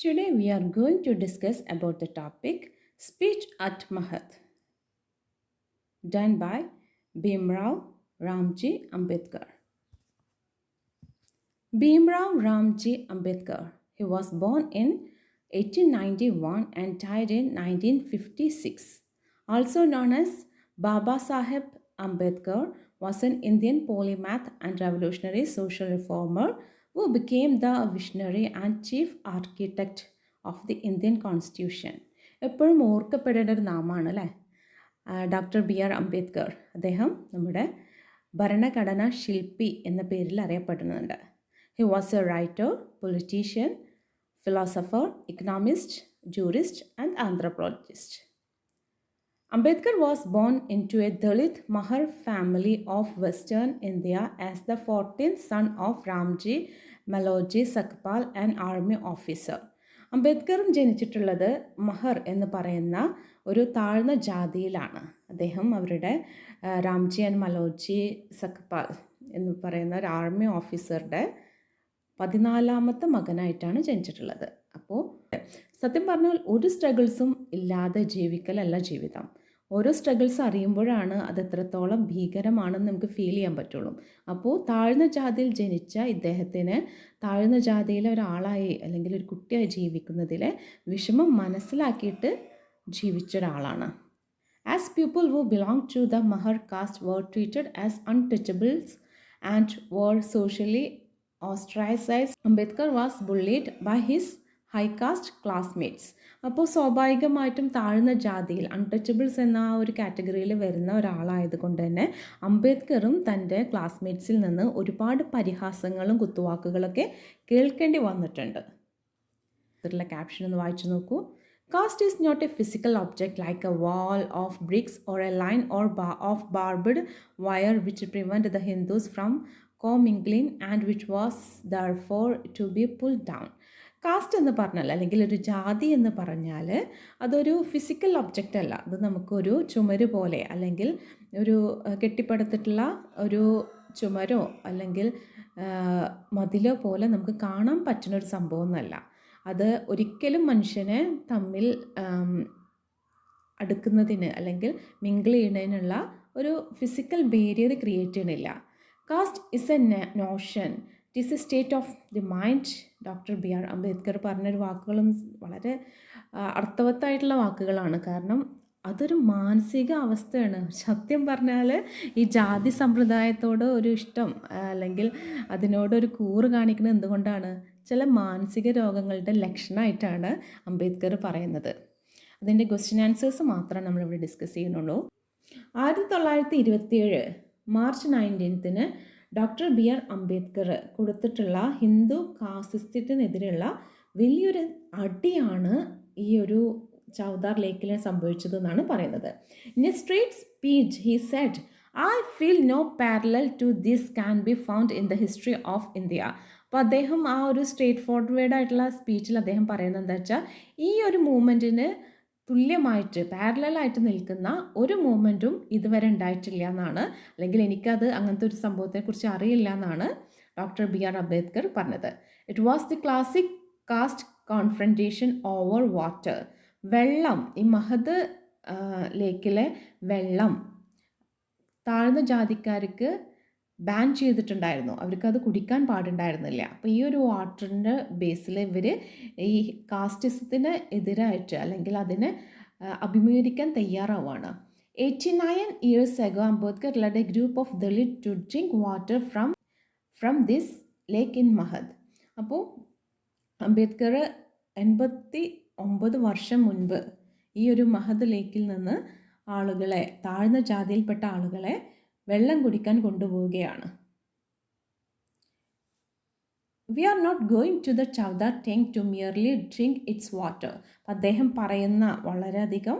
Today we are going to discuss about the topic Speech at Mahat, done by Bhimrao Ramji Ambedkar. Bhimrao Ramji Ambedkar. He was born in 1891 and died in 1956. Also known as Baba Saheb Ambedkar, was an Indian polymath and revolutionary social reformer who became the visionary and chief architect of the Indian Constitution. എപ്പോഴും ഓർക്കപ്പെടേണ്ട ഒരു നാമമാണ് അല്ലേ? Doctor B R Ambedkar. അദ്ദേഹം നമ്മുടെ ഭരണഘടനാ ശില്പി എന്ന പേരിൽ അറിയപ്പെടുന്നുണ്ട്. He was a writer, politician, philosopher, economist, jurist, and anthropologist. Ambedkar was born into a Dalit Mahar family of Western India as the 14th son of Ramji Maloji Sakpal, an army officer. അംബേദ്കറും ജനിച്ചിട്ടുള്ളത് മഹർ എന്ന് പറയുന്ന ഒരു താഴ്ന്ന ജാതിയിലാണ്. അദ്ദേഹം അവരുടെ Ramji and മലോജി സക്പാൽ എന്ന് പറയുന്ന ഒരു army ഓഫീസറുടെ 14ാമത്തെ മകനായിട്ടാണ് ജനിച്ചിട്ടുള്ളത്. അപ്പോൾ സത്യം പറഞ്ഞാൽ ഒരു സ്ട്രഗിൾസും ഇല്ലാതെ ജീവിക്കലല്ല ജീവിതം. ഓരോ സ്ട്രഗിൾസ് അറിയുമ്പോഴാണ് അത് എത്രത്തോളം ഭീകരമാണെന്ന് നമുക്ക് ഫീൽ ചെയ്യാൻ പറ്റുള്ളൂ. അപ്പോൾ താഴ്ന്ന ജാതിയിൽ ജനിച്ച ഇദ്ദേഹത്തിന് താഴ്ന്ന ജാതിയിലെ ഒരാളായി അല്ലെങ്കിൽ ഒരു കുട്ടിയായി ജീവിക്കുന്നതിലെ വിഷമം മനസ്സിലാക്കിയിട്ട് ജീവിച്ച ഒരാളാണ്. As people who belonged to the Mahar caste were treated as untouchables and were socially ostracized, Ambedkar was bullied by his high caste classmates. അപ്പോൾ സ്വാഭാവികമായിട്ടും താഴ്ന്ന ജാതിയിൽ അൺടച്ചബിൾസ് എന്ന ആ ഒരു കാറ്റഗറിയിൽ വരുന്ന ഒരാളായതുകൊണ്ട് തന്നെ അംബേദ്കറും തൻ്റെ ക്ലാസ്മേറ്റ്സിൽ നിന്ന് ഒരുപാട് പരിഹാസങ്ങളും കുത്തുവാക്കുകളൊക്കെ കേൾക്കേണ്ടി വന്നിട്ടുണ്ട്. ഇതിലുള്ള ക്യാപ്ഷൻ ഒന്ന് വായിച്ചു നോക്കൂ. Caste is not a physical object like a wall of bricks or a line or of barbed wire which prevent the Hindus from commingling and which was therefore to be pulled down. Caste എന്ന് പറഞ്ഞാൽ അല്ലെങ്കിൽ ഒരു ജാതി എന്ന് പറഞ്ഞാൽ അതൊരു physical object അല്ല. അത് നമുക്കൊരു ചുമര് പോലെ അല്ലെങ്കിൽ ഒരു കെട്ടിപ്പടുത്തിട്ടുള്ള ഒരു ചുമരോ അല്ലെങ്കിൽ മതിലോ പോലെ നമുക്ക് കാണാൻ പറ്റുന്ന ഒരു സംഭവമൊന്നുമല്ല. അത് ഒരിക്കലും മനുഷ്യനെ തമ്മിൽ അടുക്കുന്നതിന് അല്ലെങ്കിൽ മിങ്കിൾ ചെയ്യുന്നതിനുള്ള ഒരു ഫിസിക്കൽ ബാരിയർ ക്രിയേറ്റ് ചെയ്യണില്ല. Caste is a notion, it is a state of the mind. Doctor B R Ambedkar പറഞ്ഞൊരു വാക്കുകളും വളരെ അർത്ഥവത്തായിട്ടുള്ള വാക്കുകളാണ്. കാരണം അതൊരു മാനസിക അവസ്ഥയാണ്. സത്യം പറഞ്ഞാൽ ഈ ജാതി സമ്പ്രദായത്തോട് ഒരു ഇഷ്ടം അല്ലെങ്കിൽ അതിനോടൊരു കൂറ് കാണിക്കുന്നത് എന്തുകൊണ്ടാണ്? ചില മാനസിക രോഗങ്ങളുടെ ലക്ഷണമായിട്ടാണ് അംബേദ്കർ പറയുന്നത്. അതിൻ്റെ ക്വസ്റ്റ്യൻ ആൻസേഴ്സ് മാത്രമേ നമ്മളിവിടെ ഡിസ്കസ് ചെയ്യുന്നുള്ളൂ. 1927 March 19 doctor B R Ambedkar കൊടുത്തിട്ടുള്ള ഹിന്ദു കാസ്റ്റിസത്തിനെതിരെയുള്ള വലിയൊരു അടിയാണ് ഈ ഒരു ചൗദാർ ലേക്കിൽ സംഭവിച്ചതെന്നാണ് പറയുന്നത്. In A straight speech he said, I feel no parallel to this can be found in the history of India. അപ്പോൾ അദ്ദേഹം ആ ഒരു സ്ട്രേറ്റ് ഫോർവേഡ് ആയിട്ടുള്ള സ്പീച്ചിൽ അദ്ദേഹം പറയുന്നത് എന്താ വെച്ചാൽ ഈ ഒരു മൂവ്മെൻറ്റിന് തുല്യമായിട്ട് പാരലായിട്ട് നിൽക്കുന്ന ഒരു മൂവ്മെൻറ്റും ഇതുവരെ ഉണ്ടായിട്ടില്ല എന്നാണ്, അല്ലെങ്കിൽ എനിക്കത് അങ്ങനത്തെ ഒരു സംഭവത്തെക്കുറിച്ച് അറിയില്ല എന്നാണ് ഡോക്ടർ ബി ആർ അംബേദ്കർ പറഞ്ഞത്. It was the classic caste confrontation over water. വെള്ളം, ഈ മഹദ് ലേക്കിലെ വെള്ളം താഴ്ന്ന ജാതിക്കാർക്ക് ബാൻ ചെയ്തിട്ടുണ്ടായിരുന്നു. അവർക്കത് കുടിക്കാൻ പാടുണ്ടായിരുന്നില്ല. അപ്പോൾ ഈ ഒരു വാട്ടറിൻ്റെ ബേസിൽ ഇവർ ഈ കാസ്റ്റിസത്തിന് എതിരായിട്ട് അല്ലെങ്കിൽ അതിനെ അഭിമുഖീകരിക്കാൻ തയ്യാറാവുകയാണ്. 89 years ago, Ambedkar led a group of Dalit to drink water from this lake in Mahad. അപ്പോൾ അംബേദ്കർ 89 വർഷം മുൻപ് ഈ ഒരു മഹദ് ലേക്കിൽ നിന്ന് ആളുകളെ, താഴ്ന്ന ജാതിയിൽപ്പെട്ട ആളുകളെ വെള്ളം കുടിക്കാൻ കൊണ്ടുപോവുകയാണ്. We are not going to the Chavdar tank to merely drink its water. അപ്പം അദ്ദേഹം പറയുന്ന വളരെയധികം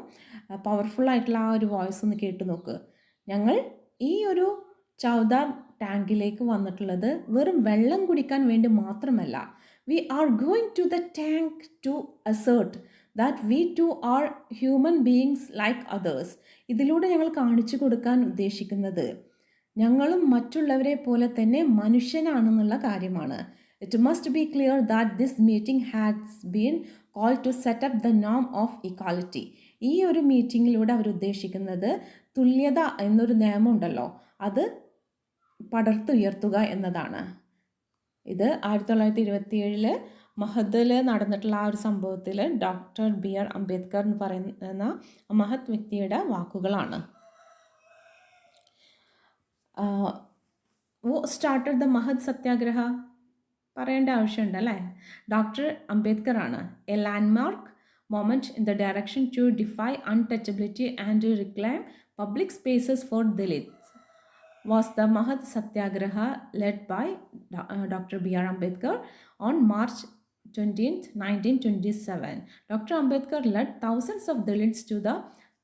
പവർഫുള്ളായിട്ടുള്ള ആ ഒരു വോയിസ് ഒന്ന് കേട്ട് നോക്ക്. ഞങ്ങൾ ഈ ഒരു ചൗദാർ ടാങ്കിലേക്ക് വന്നിട്ടുള്ളത് വെറും വെള്ളം കുടിക്കാൻ വേണ്ടി മാത്രമല്ല. We are going to the tank to assert that we too are human beings like others. ഇതിലൂടെ ഞങ്ങൾ കാണിച്ചു കൊടുക്കാൻ ഉദ്ദേശിക്കുന്നത് ഞങ്ങളും മറ്റുള്ളവരെ പോലെ തന്നെ മനുഷ്യനാണെന്നുള്ള കാര്യമാണ്. It must be clear that this meeting has been called to set up the norm of equality. ഈ ഒരു മീറ്റിങ്ങിലൂടെ അവർ ഉദ്ദേശിക്കുന്നത് തുല്യത എന്നൊരു നിയമമുണ്ടല്ലോ അത് പടർത്തുയർത്തുക എന്നതാണ്. ഇത് 1927 മഹദിൽ നടന്നിട്ടുള്ള ആ ഒരു സംഭവത്തിൽ ഡോക്ടർ ബി ആർ അംബേദ്കർ എന്ന് പറയുന്ന മഹത് വ്യക്തിയുടെ വാക്കുകളാണ്. സ്റ്റാർട്ടഡ് ദ മഹത് സത്യാഗ്രഹ പറയേണ്ട ആവശ്യമുണ്ട് അല്ലേ? ഡോക്ടർ അംബേദ്കർ ആണ്. A landmark moment in the direction to defy untouchability and reclaim public spaces for Dalits was the Mahat Satyagraha led by Dr. B.R. Ambedkar on March 20th, 1927. Dr. Ambedkar led thousands of Dalits to the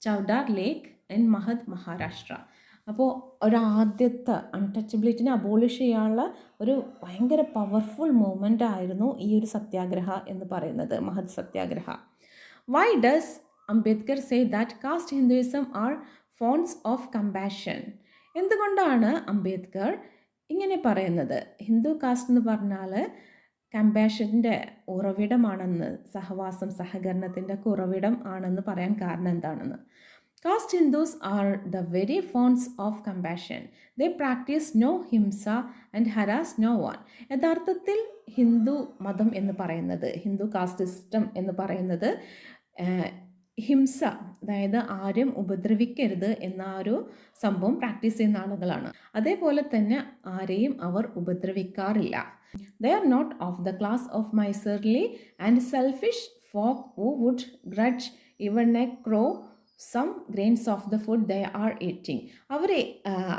Chavdar Lake in Mahad, Maharashtra. അപ്പോൾ ഒരു ആദ്യത്തെ അൺടച്ചബിലിറ്റിനെ abolish ചെയ്യാനുള്ള ഒരു ഭയങ്കര powerful movement ആയിരുന്നു ഈ ഒരു സത്യാഗ്രഹ എന്ന് പറയുന്നത്, Mahad Satyagraha. Why does Ambedkar say that caste Hinduism are forms of compassion? എന്തുകൊണ്ടാണ് അംബേദ്കർ ഇങ്ങനെ പറയുന്നത്? ഹിന്ദു കാസ്റ്റ് എന്ന് പറഞ്ഞാൽ കമ്പാഷൻ്റെ ഉറവിടമാണെന്ന്, സഹവാസം സഹകരണത്തിൻ്റെ ഉറവിടം ആണെന്ന് പറയാൻ കാരണം എന്താണെന്ന്. Caste Hindus are the very forms of compassion. They practise no himsa and harass no one. യഥാർത്ഥത്തിൽ ഹിന്ദു മതം എന്ന് പറയുന്നത്, ഹിന്ദു കാസ്റ്റ് സിസ്റ്റം എന്ന് പറയുന്നത് ഹിംസ, അതായത് ആരും ഉപദ്രവിക്കരുത് എന്ന ഒരു സംഭവം പ്രാക്ടീസ് ചെയ്യുന്ന ആളുകളാണ്. അതേപോലെ തന്നെ ആരെയും അവർ ഉപദ്രവിക്കാറില്ല. They are not of the class of miserly and selfish folk who would grudge even a crow some grains of the food they are eating. അവരെ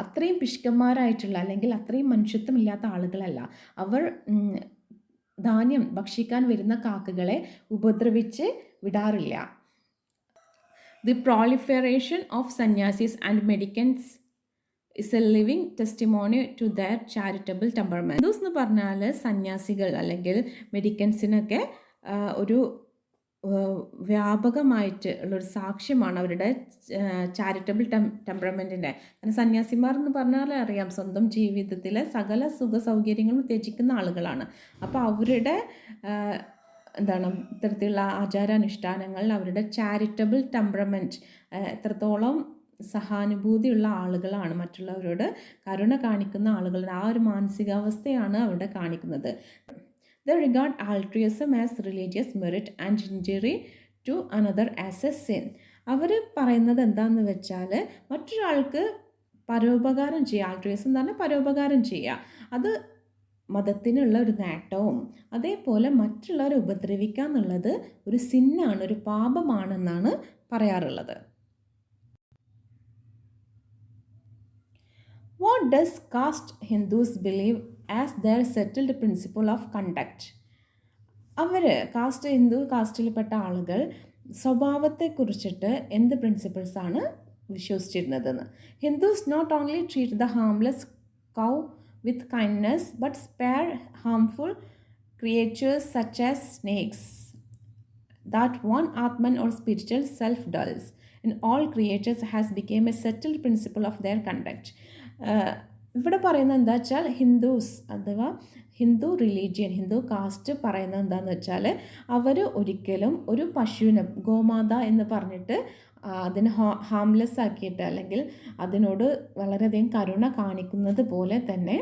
അത്രയും പിശുക്കന്മാരായിട്ടുള്ള അല്ലെങ്കിൽ അത്രയും മനുഷ്യത്വമില്ലാത്ത ആളുകളല്ല. അവർ ധാന്യം ഭക്ഷിക്കാൻ വരുന്ന കാക്കകളെ ഉപദ്രവിച്ച് വിടാറില്ല. The proliferation of sannyasis and mendicants is a living testimony to their charitable temperament. Hindus എന്ന് പറഞ്ഞാൽ സന്യാസികൾ അല്ലെങ്കിൽ മെഡിക്കൻസിനൊക്കെ ഒരു വ്യാപകമായിട്ട് ഉള്ളൊരു സാക്ഷ്യമാണ് അവരുടെ ചാരിറ്റബിൾ ടെമ്പറമെൻറ്റിൻ്റെ. കാരണം സന്യാസിമാർ എന്ന് പറഞ്ഞാൽ അറിയാം, സ്വന്തം ജീവിതത്തിലെ സകല സുഖ സൗകര്യങ്ങളും ത്യജിക്കുന്ന ആളുകളാണ്. അപ്പോൾ അവരുടെ ഇത്തരത്തിലുള്ള ആചാരാനുഷ്ഠാനങ്ങൾ, അവരുടെ ചാരിറ്റബിൾ ടെമ്പറമെൻറ്റ്, എത്രത്തോളം സഹാനുഭൂതിയുള്ള ആളുകളാണ്, മറ്റുള്ളവരോട് കരുണ കാണിക്കുന്ന ആളുകളുടെ ആ ഒരു മാനസികാവസ്ഥയാണ് അവിടെ കാണിക്കുന്നത്. They regard altruism as religious merit and injury to another as a sin. അവർ പറയുന്നത് എന്താണെന്ന് വെച്ചാൽ മറ്റൊരാൾക്ക് പരോപകാരം ചെയ്യുക, ആൾട്രുയിസം എന്ന് പറഞ്ഞാൽ പരോപകാരം ചെയ്യുക, അത് മതത്തിനുള്ള ഒരു നേട്ടവും അതേപോലെ മറ്റുള്ളവരെ ഉപദ്രവിക്കുക എന്നുള്ളത് ഒരു സിന്നാണ്, ഒരു പാപമാണെന്നാണ് പറയാറുള്ളത്. What does caste Hindus believe as their settled principle of conduct? അവർ ഹിന്ദു കാസ്റ്റിൽപ്പെട്ട ആളുകൾ സ്വഭാവത്തെക്കുറിച്ചിട്ട് എന്ത് പ്രിൻസിപ്പിൾസാണ് വിശ്വസിച്ചിരുന്നതെന്ന്. Hindus not only treat the harmless cow with kindness but spare harmful creatures such as snakes that one atman or spiritual self dwells in all creatures has become a settled principle of their conduct. ഇവിടെ പറയുന്നത് എന്താ വെച്ചാൽ Hindus അഥവാ Hindu religion, Hindu cast പറയുന്നത് എന്താണെന്ന് വെച്ചാൽ അവർ ഒരിക്കലും ഒരു പശുവിനെ ഗോമാത എന്ന് പറഞ്ഞിട്ട് അതിനെ ഹാംലെസ് ആക്കിയിട്ട് അല്ലെങ്കിൽ അതിനോട് വളരെയധികം കരുണ കാണിക്കുന്നത് പോലെ തന്നെ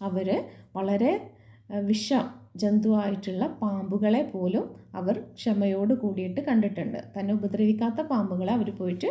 അവർ വളരെ ജന്തുവായിട്ടുള്ള പാമ്പുകളെ പോലും അവർ ക്ഷമയോട് കൂടിയിട്ട് കണ്ടിട്ടുണ്ട്. തന്നെ ഉപദ്രവിക്കാത്ത പാമ്പുകളെ അവർ പോയിട്ട്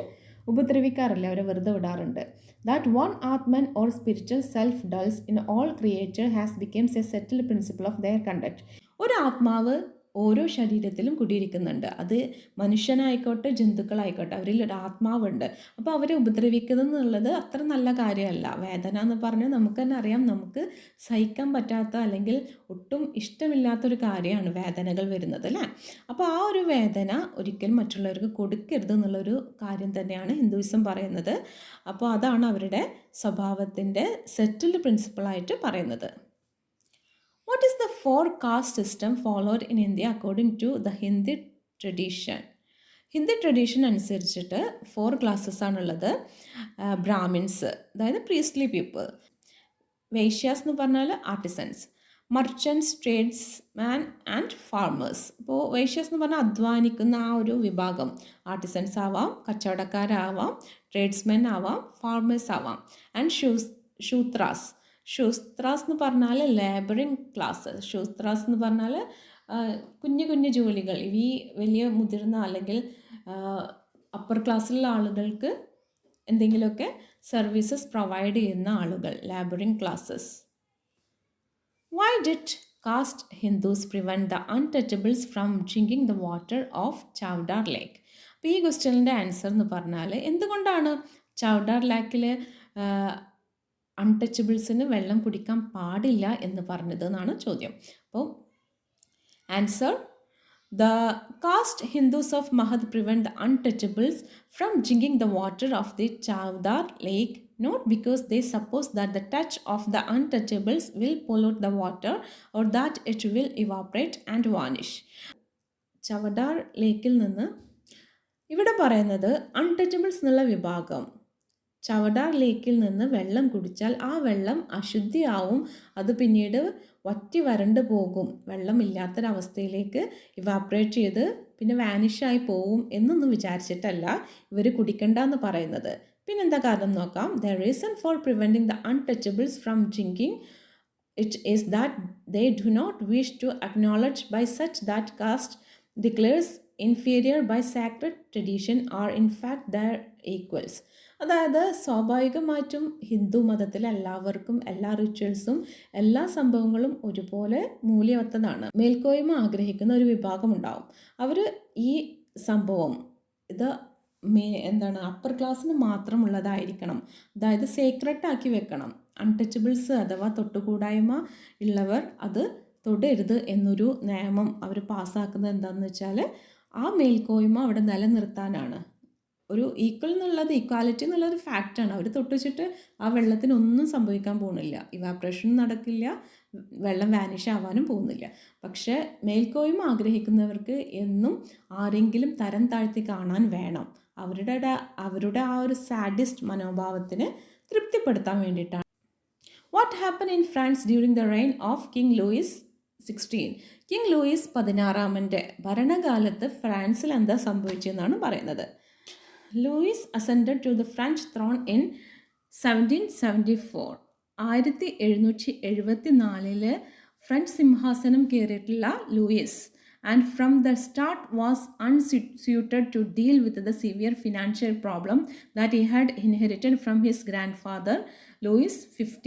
ഉപദ്രവിക്കാറില്ല, അവരെ വെറുതെ വിടാറുണ്ട്. That one Atman or spiritual self dwells in all creature has become a settled principle of their conduct. ഒരു ആത്മാവ് ഓരോ ശരീരത്തിലും കുടിയിരിക്കുന്നുണ്ട്. അത് മനുഷ്യനായിക്കോട്ടെ ജന്തുക്കളായിക്കോട്ടെ, അവരിൽ ഒരു ആത്മാവുണ്ട്. അപ്പോൾ അവരെ ഉപദ്രവിക്കുന്നത് എന്നുള്ളത് അത്ര നല്ല കാര്യമല്ല. വേദന എന്ന് പറഞ്ഞാൽ നമുക്ക് തന്നെ അറിയാം, നമുക്ക് സഹിക്കാൻ പറ്റാത്ത അല്ലെങ്കിൽ ഒട്ടും ഇഷ്ടമില്ലാത്തൊരു കാര്യമാണ് വേദനകൾ വരുന്നത് അല്ലേ. അപ്പോൾ ആ ഒരു വേദന ഒരിക്കലും മറ്റുള്ളവർക്ക് കൊടുക്കരുത് എന്നുള്ളൊരു കാര്യം തന്നെയാണ് ഹിന്ദുയിസം പറയുന്നത്. അപ്പോൾ അതാണ് അവരുടെ സ്വഭാവത്തിൻ്റെ സെറ്റിൽഡ് പ്രിൻസിപ്പിളായിട്ട് പറയുന്നത്. What is the four caste system followed in India according to the Hindi tradition? Hindi tradition അനുസരിച്ചിട്ട് 4 ക്ലാസ്സസ് ആണുള്ളത്. ബ്രാഹ്മിൻസ്, അതായത് പ്രീസ്റ്റ്ലി പീപ്പിൾ. വൈശ്യാസ് എന്ന് പറഞ്ഞാൽ artisans. Merchants, tradesman and farmers. ഇപ്പോൾ വൈശ്യസ് എന്ന് പറഞ്ഞാൽ അധ്വാനിക്കുന്ന ആ ഒരു വിഭാഗം. ആർട്ടിസൻസ് ആവാം, കച്ചവടക്കാരാവാം, ട്രേഡ്സ്മെൻ ആവാം, ഫാർമേഴ്സ് ആവാം. ആൻഡ് ശൂത്രാസ്. ശൂത്രാസ് എന്ന് പറഞ്ഞാൽ ലേബറിങ് ക്ലാസ്. ശൂത്രാസ് എന്ന് പറഞ്ഞാൽ കുഞ്ഞു കുഞ്ഞു ജോലികൾ, ഈ വലിയ മുതിർന്ന അല്ലെങ്കിൽ അപ്പർ ക്ലാസ്സിലുള്ള ആളുകൾക്ക് എന്തെങ്കിലുമൊക്കെ സർവീസസ് പ്രൊവൈഡ് ചെയ്യുന്ന ആളുകൾ, ലേബറിങ് classes. Why did caste Hindus prevent the untouchables from drinking the water of Chavdar Lake? അപ്പോൾ ഈ ക്വസ്റ്റ്യനിൻ്റെ ആൻസർ എന്ന് പറഞ്ഞാൽ എന്തുകൊണ്ടാണ് ചൗഡാർ ലേക്കിൽ അൺടച്ചബിൾസിന് വെള്ളം കുടിക്കാൻ പാടില്ല എന്ന് പറഞ്ഞത് എന്നാണ് ചോദ്യം. അപ്പോൾ answer: The caste Hindus of Mahad prevent the untouchables from drinking the water of the Chavdar lake, not because they suppose that the touch of the untouchables will pollute the water or that it will evaporate and vanish. ചവഡാർ ലേക്കിൽ നിന്ന് ഇവിടെ പറയുന്നത് Untouchables എന്നുള്ള വിഭാഗം ചവഡാർ ലേക്കിൽ നിന്ന് വെള്ളം കുടിച്ചാൽ ആ വെള്ളം അശുദ്ധിയാവും, അത് പിന്നീട് വറ്റി വരണ്ട് പോകും, വെള്ളമില്ലാത്തൊരവസ്ഥയിലേക്ക് ഇവാപ്രേറ്റ് ചെയ്ത് പിന്നെ വാനിഷായി പോവും എന്നൊന്നും വിചാരിച്ചിട്ടല്ല ഇവർ കുടിക്കണ്ടെന്ന് പറയുന്നത്. പിന്നെന്താ കാരണം നോക്കാം. The reason for preventing the Untouchables from drinking it is that they do not wish to acknowledge by such that caste declares inferior by sacred tradition are in fact their equals. അതായത് സ്വാഭാവികമായിട്ടും ഹിന്ദു മതത്തിൽ എല്ലാവർക്കും എല്ലാ റിച്വൽസും എല്ലാ സംഭവങ്ങളും ഒരുപോലെ മൂല്യവത്തതാണ്. മേൽക്കോയ്മ ആഗ്രഹിക്കുന്ന ഒരു വിഭാഗം ഉണ്ടാവും. അവർ ഈ സംഭവം ഇത് അപ്പർ ക്ലാസ്സിന് മാത്രമുള്ളതായിരിക്കണം, അതായത് സേക്രട്ട് ആക്കി വെക്കണം. അൺടച്ചബിൾസ് അഥവാ തൊട്ടുകൂടായ്മ ഉള്ളവർ അത് തൊടരുത് എന്നൊരു നിയമം അവർ പാസ്സാക്കുന്നത് എന്താണെന്ന് വെച്ചാൽ ആ മേൽക്കോയ്മ അവിടെ നിലനിർത്താനാണ്. ഒരു ഈക്വൽ എന്നുള്ളത്, ഈക്വാലിറ്റി എന്നുള്ളൊരു ഫാക്റ്റാണ്. അവർ തൊട്ടുവെച്ചിട്ട് ആ വെള്ളത്തിനൊന്നും സംഭവിക്കാൻ പോകുന്നില്ല, ഇവാപ്രേഷനും നടക്കില്ല, വെള്ളം വാനിഷ് ആവാനും പോകുന്നില്ല. പക്ഷേ മേൽക്കോയ്മ ആഗ്രഹിക്കുന്നവർക്ക് എന്നും ആരെങ്കിലും തരം താഴ്ത്തി കാണാൻ വേണം. അവരുടെ ആ ഒരു സാഡിസ്റ്റ് മനോഭാവത്തിന് തൃപ്തിപ്പെടുത്താൻ വേണ്ടിയിട്ടാണ്. What happen in France during the reign of King Louis 16? King Louis 16 ഭരണകാലത്ത് ഫ്രാൻസിൽ എന്താ സംഭവിച്ചതെന്നാണ് പറയുന്നത്. Louis ascended to the French throne in 1774. 1774 French സിംഹാസനം കയറിയിട്ടുള്ള Louis and from the start was unsuited to deal with the severe financial problem that he had inherited from his grandfather Louis XV.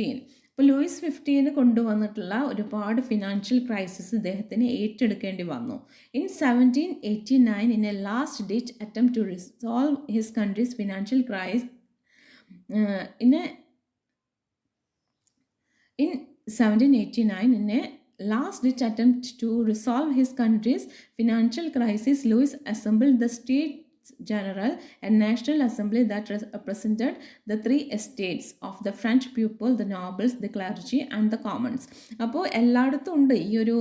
ഇപ്പോൾ Luis 15 കൊണ്ടുവന്നിട്ടുള്ള ഒരുപാട് financial crisis ഇദ്ദേഹത്തിന് ഏറ്റെടുക്കേണ്ടി വന്നു. In 1789 in a last ditch attempt to resolve his country's financial crisis in 1789 in a last-ditch attempt to resolve his country's financial crisis, Louis assembled the States General and National Assembly that represented the three estates of the French people, the nobles, the clergy and the commons. അപ്പോൾ എല്ലായിടത്തും ഉണ്ട് ഈ ഒരു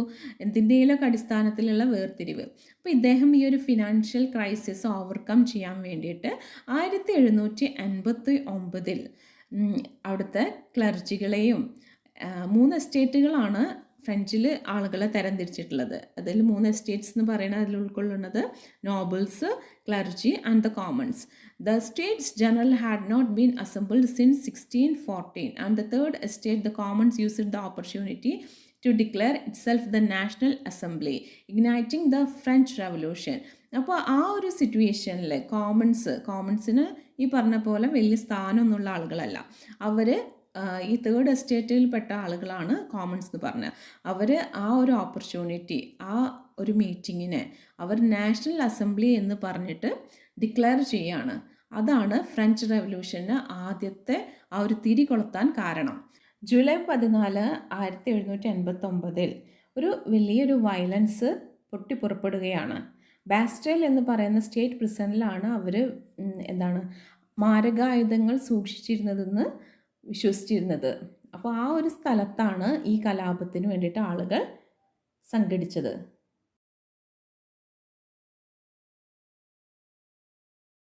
എന്തിൻ്റെയിലൊക്കെ അടിസ്ഥാനത്തിലുള്ള വേർതിരിവ്. അപ്പോൾ ഇദ്ദേഹം ഈ ഒരു ഫിനാൻഷ്യൽ ക്രൈസിസ് ഓവർകം ചെയ്യാൻ വേണ്ടിയിട്ട് 1789 അവിടുത്തെ ക്ലർജികളെയും 3 എസ്റ്റേറ്റുകളാണ് ഫ്രഞ്ചിൽ ആളുകളെ തരംതിരിച്ചിട്ടുള്ളത്. അതിൽ 3 എസ്റ്റേറ്റ്സ് എന്ന് പറയുന്നത് അതിൽ ഉൾക്കൊള്ളുന്നത് nobles, clergy and the Commons. The States General had not been assembled since 1614 and the Third Estate the Commons used the opportunity to declare itself the National Assembly, igniting the French Revolution. അപ്പോൾ ആ ഒരു സിറ്റുവേഷനിൽ കോമൺസിന് ഈ പറഞ്ഞ പോലെ വലിയ സ്ഥാനമൊന്നുള്ള ആളുകളല്ല. അവർ ഈ തേർഡ് എസ്റ്റേറ്റിൽപ്പെട്ട ആളുകളാണ് കോമൺസ് എന്ന് പറഞ്ഞത്. അവർ ആ ഒരു ഓപ്പർച്യൂണിറ്റി, ആ ഒരു മീറ്റിങ്ങിനെ അവർ നാഷണൽ അസംബ്ലി എന്ന് പറഞ്ഞിട്ട് ഡിക്ലെയർ ചെയ്യുകയാണ്. അതാണ് ഫ്രഞ്ച് റെവല്യൂഷന് ആദ്യത്തെ ആ ഒരു തിരി കൊളുത്താൻ കാരണം. ജൂലൈ 14, 1789 ഒരു വലിയൊരു വയലൻസ് പൊട്ടിപ്പുറപ്പെടുകയാണ്. ബാസ്റ്റൈൽ എന്ന് പറയുന്ന സ്റ്റേറ്റ് പ്രിസണിലാണ് അവർ മാരകായുധങ്ങൾ സൂക്ഷിച്ചിരുന്നതെന്ന് വിശ്വസിച്ചിരുന്നത്. അപ്പോൾ ആ ഒരു സ്ഥലത്താണ് ഈ കലാപത്തിന് വേണ്ടിയിട്ട് ആളുകൾ സംഘടിച്ചത്.